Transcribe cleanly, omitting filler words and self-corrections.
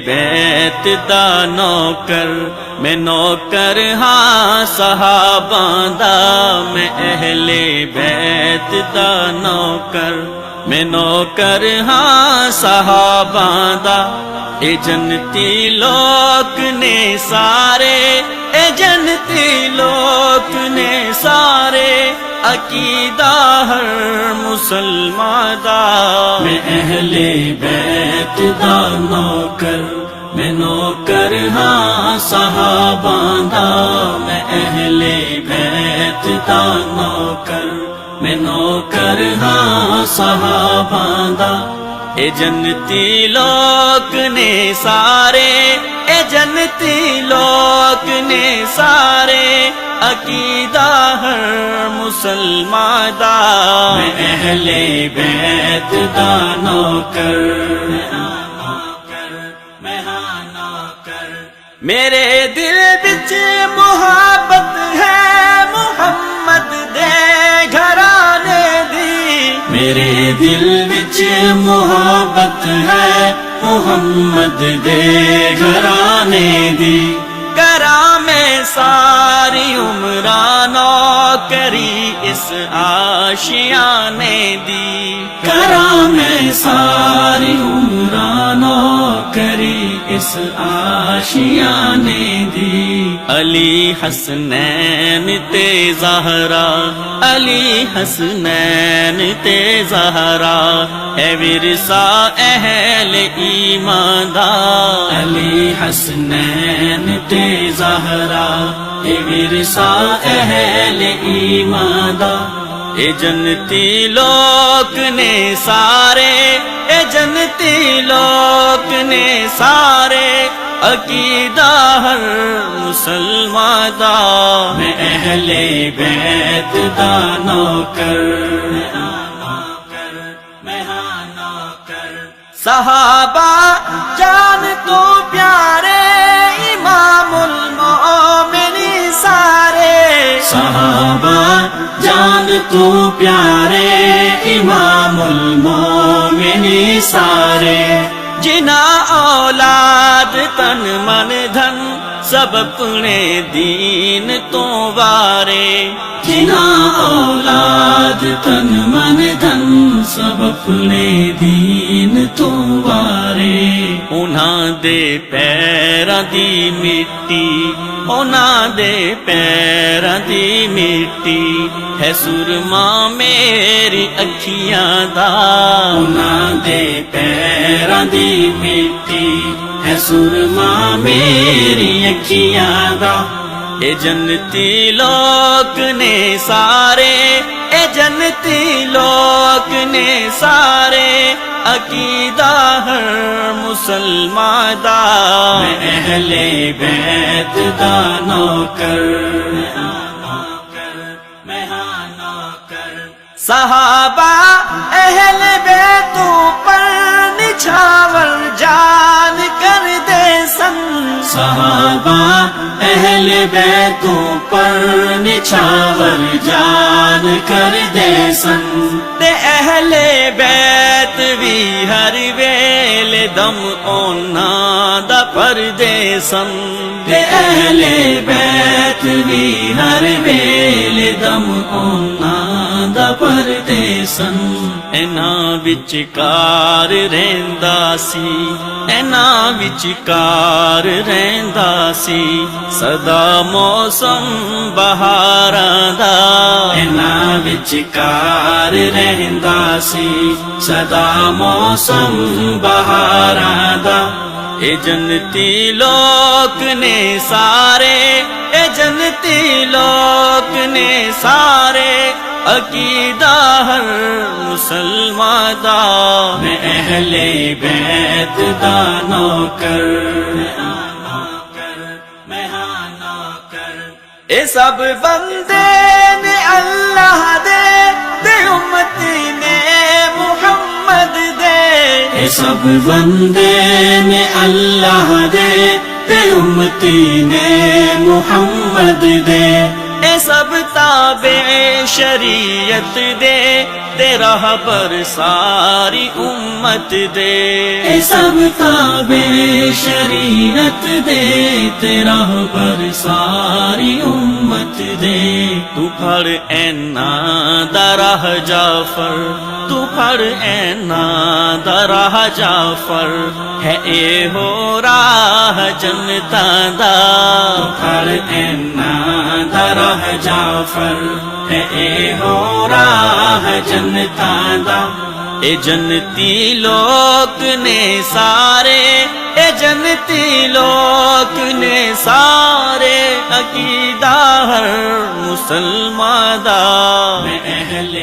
بیت دا نوکر میں نوکر ہاں صحاباں دا میں اہل بیت دا نوکر میں نوکر ہاں صحاباں دا اے جنتی لوگ نے سارے اے جنتی لوگ نے سارے عقیدہ ہر مسلمان دا میں اہل بیت دا نوکر میں نوکر ہاں صحاباں دا میں اہل بیت دا نوکر میں نوکر ہاں صحاباں دا اے جنتی لوگ نے سارے اے جنتی لوگ نے سارے عقیدہ ہر مسلمان دا میں اہل بیت دا نوکر میرے دل وچ محبت ہے محمد دے گھرانے دی میرے دل وچ محبت ہے محمد دے گھرانے دی کراں میں ساری عمرہ نوکری اس آشیانے دی کراں میں ساری عمرہ نوکری اس آشیانے دی علی حسنین تے زہرا علی حسنین تے زہرا اے ورثہ اہل ایمان دا علی حسنین تے زہرا اے ورثہ اہل ایمان دا اے جنتی لوگ نے سارے اے جنتی لوگ نے سارے عقیدہ ہر مسلمان دا میں اہل بیت دا نوکر صحابہ جان تو پیارے امام المومنین سارے صحابہ جان تو پیارے امام المومنین سارے جنا اولاد تن من دھن سب اپنے دین تو وارے جنا اولاد تن من دھن سب اپنے دین تو وارے انہاں دے پیراں دی مٹی انہاں دے پیراں دی مٹی ہے سرما میری اکھیاں دا انہاں دے پیراں دی مٹی ہے سرما میری اکھیاں دا اے جنتی لوگ نے سارے اے جنتی لوگ نے سارے عقیدہ ہر مسلمان دا میں اہل بیت دا نوکر صحابہ اہل بیتوں پر نچھاور جان کر دے سن صحابہ اہل بیتوں پر نچھاور جان کر دے سن تے اہل بیت بھی ہر ویل دم اونا دا پر دے سن تے اہل بیت بھی ہر ویل دم اونا دا پر دے سن اینا وچکار رہندا سی اینا وچکار رہندا سی سدا موسم بہاراں دا اینا وچکار رہندا سی سدا موسم بہاراں دا اے جنتی لوگ نے سارے اے جنتی لوگ نے سارے عقیدہ ہر مسلمان دا میں اہل بیت دا نوکر اے سب بندے نے اللہ دے امتی نے محمد دے اے سب بندے نے اللہ دے امتی نے محمد دے اے سب تابع شریعت دے تیرا پر ساری امت دے اے سب تابع شریعت دے تیرا پر ساری امت دے تو پھڑ اینا دراہ جعفر تو پھڑ اینا دراہ جعفر ہے اے ہو راہ جنتاں دا تو پھڑ اینا دراہ جعفر ہے اے ہو راہ جنتاں دا اے جنتی لوگ نے سارے اے جنتی لوگ نے سارے عقیدہ ہر مسلمان دا میں اہل